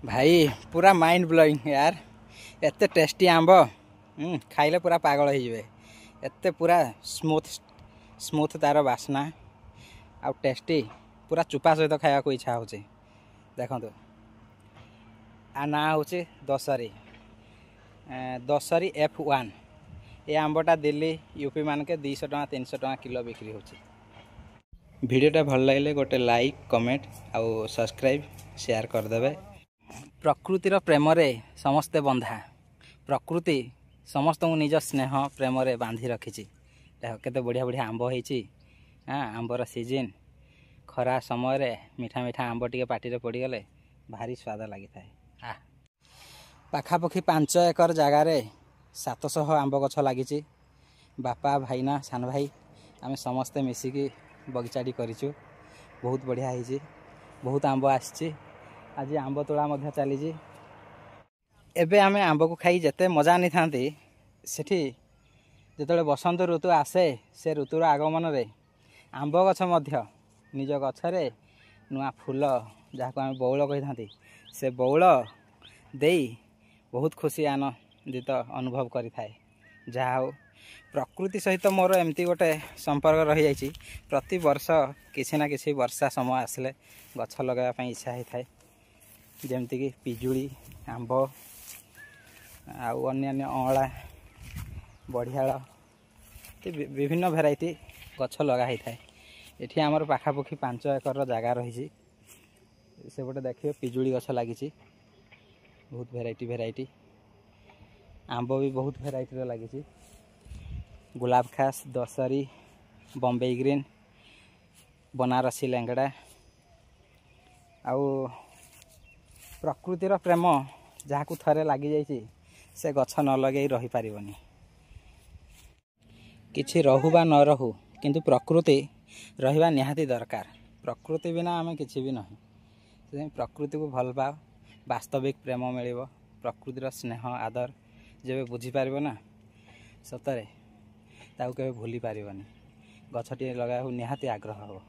भाई पूरा mind blowing यार एत टेस्टी आंब खाइले पूरा पागल हो एत पूरा स्मूथ स्मूथ तार बास्ना आ टेस्टी पूरा चुपा सहित खाया को इच्छा हो देखो आ ना हूँ दशहरी दशहरी F1 ये आंबटा दिल्ली यूपी मान के 200 टଙ୍କା 300 टଙ୍କା किलो बिक्री होची। वीडियोटा भल लगे गोटे लाइक कमेंट आउ सब्सक्राइब शेयर करदे। प्रकृतिर प्रेम रे समस्ते बंधा प्रकृति समस्त निज स्नेह प्रेम रे बांधि रखी केते बढ़िया बढ़िया आंब होती। हाँ आंबर सीजन खरा समय रे मीठा मीठा आंब टे पार्टी पड़गले भारी स्वाद लगी था। पाखापाखि 5 एकर जगार 700 आंब गछ लगी। बापा भाईना सान भाई आम समस्ते मिसिकी बगीचाटी करूँ। बहुत बढ़िया होती बहुत आंब आसी। आज आंब तोड़ा चली एबे आमे आंब को खाई जेते मजा नहीं था सेठी जिते बसंत ऋतु आसे से ऋतुर आगमन रे आंब गछ मध्य निज गछरे नुआ फूल जहाँ को आम बौल कही था से बौल दे बहुत खुशी आनंदित अनुभव करि थाए। जहा हो प्रकृति सहित मोर एमती गोटे संपर्क रही जाइए। प्रति वर्ष किसी ना किसी वर्षा समय आसले गछ लगाइबा इच्छा होता है जमती कि पिजुड़ी आंब आउ अन्य अँला बढ़ियाल विभिन्न भेराइटी गछ लगा होता है। ये आमर पाखापाखि 5 एकर जगह रही से गोटे देखिए पिजुड़ी गछ लगी बहुत भेराइटी भेराइटी आंब भी बहुत भेराइटी लगी गुलाब खास दशहरी बॉम्बे ग्रीन बनारसी लैंगड़ा आउ प्रकृतिर प्रेम जहाँ को थरे लगी जाइए से गछ न लगे रही पारिबनी। किछि रहू बा न रहू किंतु प्रकृति रहिबा निहाती दरकार। प्रकृति बिना आमे किछि भी नहीं से प्रकृति को भल पाओ वास्तविक प्रेम मिलिबो। प्रकृतिर स्नेह आदर जेबे बुझी पारिबो ना सतरे ताऊ केबे भूली पारिबनी। गछटी लगाइबा निहाती आग्रह हो।